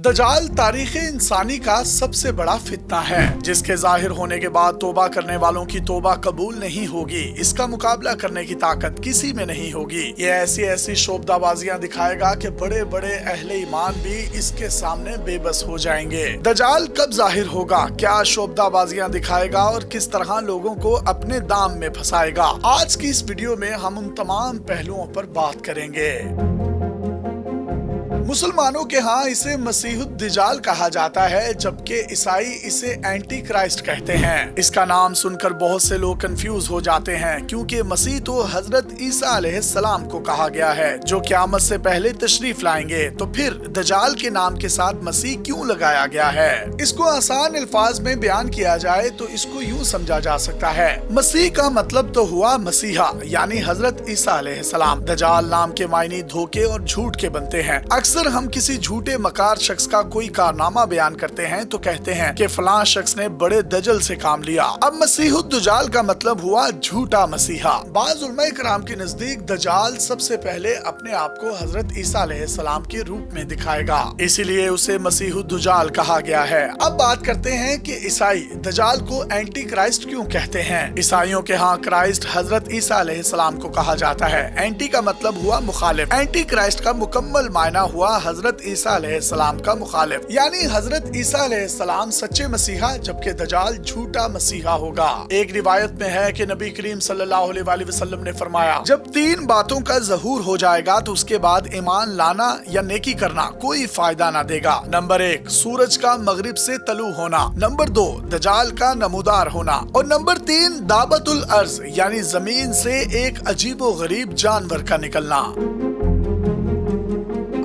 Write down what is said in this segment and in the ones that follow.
दजाल तारीख इंसानी का सबसे बड़ा फितना है, जिसके जाहिर होने के बाद तौबा करने वालों की तौबा कबूल नहीं होगी। इसका मुकाबला करने की ताकत किसी में नहीं होगी। ये ऐसी ऐसी शोबदाबाजियां दिखाएगा कि बड़े बड़े अहले ईमान भी इसके सामने बेबस हो जाएंगे। दजाल कब जाहिर होगा, क्या शोबदाबाजियां दिखाएगा और किस तरह लोगों को अपने दाम में फंसाएगा, आज की इस वीडियो में हम उन तमाम पहलुओं पर बात करेंगे। मुसलमानों के यहाँ इसे मसीहुद्दजाल कहा जाता है, जबकि ईसाई इसे एंटी क्राइस्ट कहते हैं। इसका नाम सुनकर बहुत से लोग कंफ्यूज हो जाते हैं, क्योंकि मसीह तो हजरत ईसा अलैहिस्सलाम को कहा गया है, जो क़यामत से पहले तशरीफ लाएंगे। तो फिर दजाल के नाम के साथ मसीह क्यों लगाया गया है? इसको आसान अल्फाज में बयान किया जाए तो इसको यूँ समझा जा सकता है, मसीह का मतलब तो हुआ मसीहा, यानी हजरत ईसा अलैहिस्सलाम। दजाल नाम के मायने धोखे और झूठ के बनते हैं। अक्सर हम किसी झूठे मकार शख्स का कोई कारनामा बयान करते हैं तो कहते हैं कि फलां शख्स ने बड़े दजल से काम लिया। अब मसीहुद्दजाल का मतलब हुआ झूठा मसीहा। बाज़ उलमाए किराम के नजदीक दजाल सबसे पहले अपने आप को हजरत ईसा अलैहिस्सलाम के रूप में दिखाएगा, इसीलिए उसे मसीहुद्दजाल कहा गया है। अब बात करते हैं कि ईसाई दजाल को एंटी क्राइस्ट क्यों कहते हैं। ईसाइयों के यहाँ क्राइस्ट हजरत ईसा अलैहिस्सलाम को कहा जाता है। एंटी का मतलब हुआ मुखालिफ। एंटी क्राइस्ट का मुकम्मल मायना हुआ हजरत ईसा अलैहिस्सलाम का मुखालिफ, यानी हजरत ईसा अलैहिस्सलाम सच्चे मसीहा, जबकि दजाल झूठा मसीहा होगा। एक रिवायत में है कि नबी करीम सल्लल्लाहु अलैहि वसल्लम ने फरमाया, जब 3 बातों का ज़हूर हो जाएगा तो उसके बाद ईमान लाना या नेकी करना कोई फायदा ना देगा। नंबर 1 सूरज का मगरिब से तलू होना, नंबर 2 दजाल का नमूदार होना, और नंबर 3 दाबतुल अर्ज यानी जमीन से एक अजीबो गरीब जानवर का निकलना।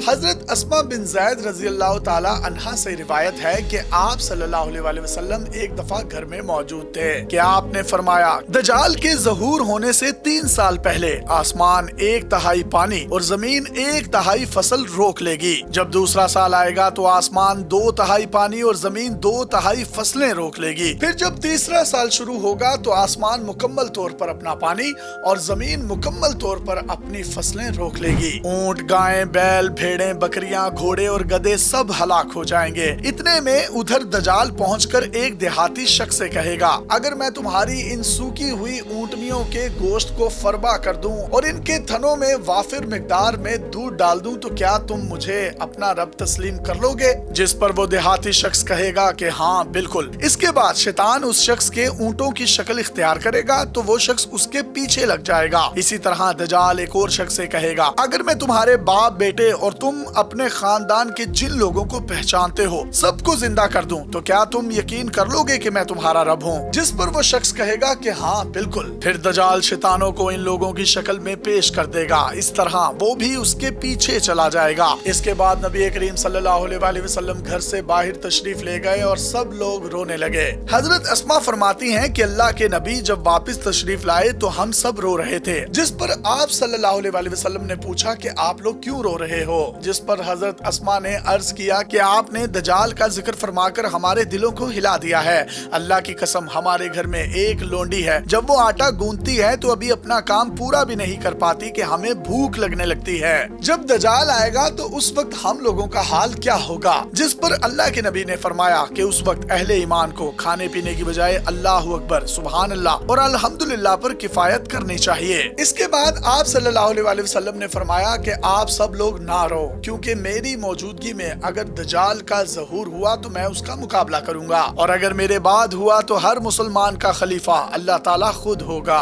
हजरत अस्मा बिन ज़ैद रज़ी अल्लाह ताला अन्हा से रिवायत है कि आप सल्लल्लाहु अलैहि वसल्लम एक दफा घर में मौजूद थे कि आपने फरमाया, दजाल के ज़हूर होने से 3 साल पहले आसमान 1/3 पानी और जमीन 1/3 फसल रोक लेगी। जब दूसरा साल आएगा तो आसमान 2/3 पानी और जमीन 2/3 फसलें रोक लेगी। फिर जब तीसरा साल शुरू होगा तो आसमान मुकम्मल तौर पर अपना पानी और जमीन मुकम्मल तौर पर अपनी फसलें रोक लेगी। ऊंट, गायें, बैल, भेड़ें, बकरियां, घोड़े और गधे सब हलाक हो जाएंगे। इतने में उधर दजाल पहुंचकर एक देहाती शख्स से कहेगा, अगर मैं तुम्हारी इन सूखी हुई ऊंटनियों के गोश्त को फरबा कर दूं और इनके थनों में वाफिर मिकदार में दूध डाल दूं तो क्या तुम मुझे अपना रब तस्लीम कर लोगे? जिस पर वो देहाती शख्स कहेगा कि हाँ बिल्कुल। इसके बाद शैतान उस शख्स के ऊंटों की शक्ल इख्तियार करेगा तो वो शख्स उसके पीछे लग जाएगा। इसी तरह दजाल एक और शख्स से कहेगा, अगर मैं तुम्हारे बाप, बेटे और तुम अपने खानदान के जिन लोगों को पहचानते हो सबको जिंदा कर दूं तो क्या तुम यकीन कर लोगे कि मैं तुम्हारा रब हूं? जिस पर वो शख्स कहेगा कि हाँ बिल्कुल। फिर दजाल शैतानों को इन लोगों की शक्ल में पेश कर देगा। इस तरह वो भी उसके पीछे चला जाएगा। इसके बाद नबी करीम सल्लल्लाहु अलैहि वसल्लम घर से बाहर तशरीफ ले गए और सब लोग रोने लगे। हजरत अस्मा फरमाती हैं कि अल्लाह के नबी जब वापस तशरीफ लाए तो हम सब रो रहे थे। जिस पर आप सल्लल्लाहु अलैहि वसल्लम ने पूछा कि आप लोग क्यों रो रहे हो? जिस पर हजरत अस्मा ने अर्ज किया कि आपने दजाल का जिक्र फरमाकर हमारे दिलों को हिला दिया है। अल्लाह की कसम, हमारे घर में एक लोंडी है, जब वो आटा गूंथती है तो अभी अपना काम पूरा भी नहीं कर पाती कि हमें भूख लगने लगती है। जब दजाल आएगा तो उस वक्त हम लोगों का हाल क्या होगा? जिस पर अल्लाह के नबी ने फरमाया कि उस वक्त अहले ईमान को खाने पीने की बजाय अल्लाह अकबर, सुभान अल्लाह और अल्हम्दुलिल्लाह पर किफायत करनी चाहिए। इसके बाद आप सल्लल्लाहु अलैहि वसल्लम ने फरमाया कि आप सब लोग ना रो, क्योंकि मेरी मौजूदगी में अगर दजाल का ज़हूर हुआ तो मैं उसका मुकाबला करूंगा, और अगर मेरे बाद हुआ तो हर मुसलमान का खलीफा अल्लाह ताला खुद होगा।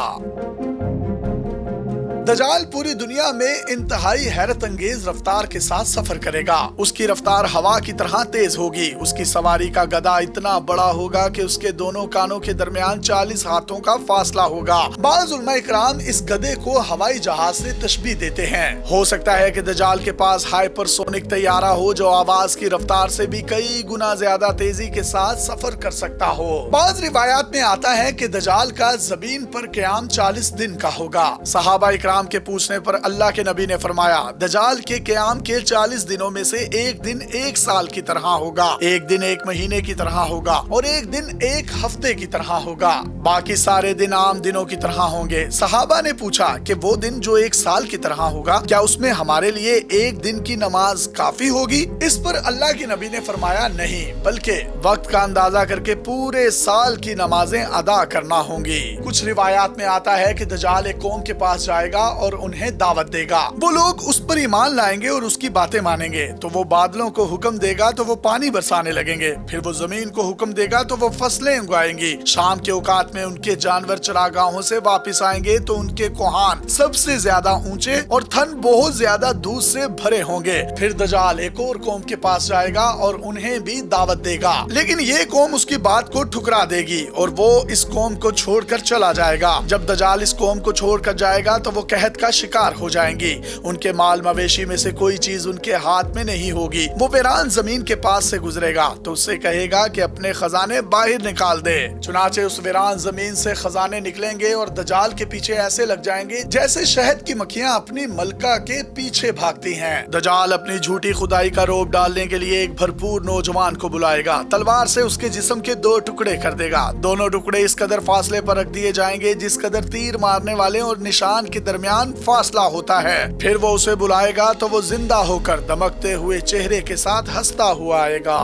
दजाल पूरी दुनिया में इंतहाई हैरत अंगेज रफ्तार के साथ सफर करेगा। उसकी रफ्तार हवा की तरह तेज होगी। उसकी सवारी का गधा इतना बड़ा होगा कि उसके दोनों कानों के दरमियान 40 हाथों का फासला होगा। बाज़ उलमा इकराम इस गधे को हवाई जहाज से तशबीह देते हैं। हो सकता है कि दजाल के पास हाइपरसोनिक तैयारा हो जो आवाज की रफ्तार से भी कई गुना ज्यादा तेजी के साथ सफर कर सकता हो। बाज़ रिवायात में आता है कि दजाल का जमीन पर क़याम 40 दिन का होगा। सहाबा इकराम کرام کے پوچھنے پر اللہ کے نبی نے فرمایا دجال کے قیام کے 40 دنوں میں سے ایک دن ایک سال کی طرح ہوگا، ایک دن ایک مہینے کی طرح ہوگا اور ایک دن ایک ہفتے کی طرح ہوگا، باقی سارے دن عام دنوں کی طرح ہوں گے۔ صحابہ نے پوچھا کہ وہ دن جو ایک سال کی طرح ہوگا کیا اس میں ہمارے لیے ایک دن کی نماز کافی ہوگی؟ اس پر اللہ کے نبی نے فرمایا نہیں، بلکہ وقت کا اندازہ کر کے پورے سال کی نمازیں ادا کرنا ہوں گی۔ کچھ روایات میں آتا ہے کہ دجال ایک قوم کے پاس جائے گا اور انہیں دعوت دے گا، وہ لوگ اس پر ایمان لائیں گے اور اس کی باتیں مانیں گے تو وہ بادلوں کو حکم دے گا تو وہ پانی برسانے لگیں گے، پھر وہ زمین کو حکم دے گا تو وہ فصلیں اگائیں گی، شام کے اوقات میں ان کے جانور چراگاہوں سے واپس آئیں گے تو ان کے کوہان سب سے زیادہ اونچے اور تھن بہت زیادہ دودھ سے بھرے ہوں گے۔ پھر دجال ایک اور قوم کے پاس جائے گا اور انہیں بھی دعوت دے گا، لیکن یہ قوم اس کی بات کو ٹھکرا دے گی اور وہ اس قوم کو چھوڑ کر چلا جائے گا۔ جب دجال اس قوم کو چھوڑ کر جائے گا تو وہ قحط کا شکار ہو جائیں گی، ان کے مال مویشی میں سے کوئی چیز ان کے ہاتھ میں نہیں ہوگی، وہ ویران زمین کے پاس سے گزرے گا تو اس سے کہے گا کہ اپنے خزانے باہر نکال دے، چنانچہ اس ویران زمین سے خزانے نکلیں گے اور دجال کے پیچھے ایسے لگ جائیں گے جیسے شہد کی مکھیاں اپنی ملکہ کے پیچھے بھاگتی ہیں۔ دجال اپنی جھوٹی خدائی کا روب ڈالنے کے لیے ایک بھرپور نوجوان کو بلائے گا، تلوار سے اس کے جسم کے 2 ٹکڑے کر دے گا، دونوں ٹکڑے اس قدر فاصلے پر رکھ دیے جائیں گے جس قدر تیر مارنے والے اور نشان کے درمیان فاصلہ ہوتا ہے، پھر وہ اسے بلائے گا تو وہ زندہ ہو کر دمکتے ہوئے چہرے کے ساتھ ہنستا ہوا آئے گا۔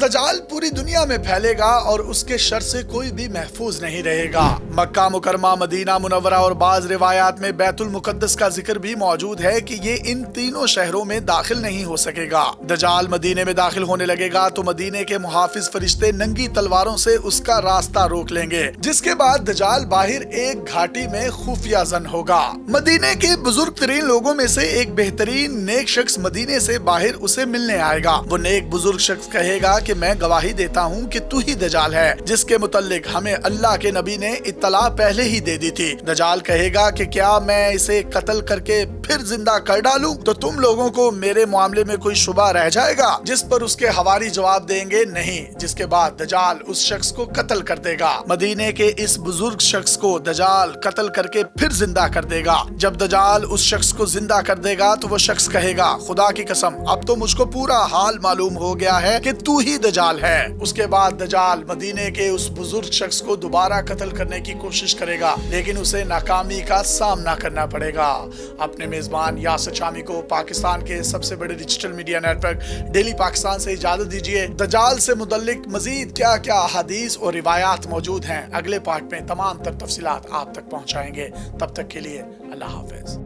دجال پوری دنیا میں پھیلے گا اور اس کے شر سے کوئی بھی محفوظ نہیں رہے گا۔ مکہ مکرمہ، مدینہ منورہ اور بعض روایات میں بیت المقدس کا ذکر بھی موجود ہے کہ یہ ان تینوں شہروں میں داخل نہیں ہو سکے گا۔ دجال مدینے میں داخل ہونے لگے گا تو مدینے کے محافظ فرشتے ننگی تلواروں سے اس کا راستہ روک لیں گے، جس کے بعد دجال باہر ایک گھاٹی میں خفیہ زن ہوگا۔ مدینے کے بزرگ ترین لوگوں میں سے ایک بہترین نیک شخص مدینے سے باہر اسے ملنے آئے گا۔ وہ نیک بزرگ شخص کہے گا کہ میں گواہی دیتا ہوں کہ تو ہی دجال ہے جس کے متعلق ہمیں اللہ کے نبی نے اطلاع پہلے ہی دے دی تھی۔ دجال کہے گا کہ کیا میں اسے قتل کر کے پھر زندہ کر ڈالوں تو تم لوگوں کو میرے معاملے میں کوئی شبہ رہ جائے گا؟ جس پر اس کے حواری جواب دیں گے نہیں، جس کے بعد دجال اس شخص کو قتل کر دے گا۔ مدینے کے اس بزرگ شخص کو دجال قتل کر کے پھر زندہ کر دے گا۔ جب دجال اس شخص کو زندہ کر دے گا تو وہ شخص کہے گا خدا کی قسم اب تو مجھ کو پورا حال معلوم ہو گیا ہے کہ تو ہی دجال ہے۔ اس کے بعد دجال مدینے کے اس بزرگ شخص کو دوبارہ قتل کرنے کی کوشش کرے گا، لیکن اسے ناکامی کا سامنا کرنا پڑے گا۔ اپنے میزبان یاسر شامی کو پاکستان کے سب سے بڑے digital media network daily Pakistan سے اجازت دیجیے۔ دجال سے متعلق مزید کیا کیا احادیث اور روایات موجود ہیں، اگلے پارٹ میں تمام تر تفصیلات آپ تک پہنچائیں گے۔ تب تک کے لیے اللہ حافظ۔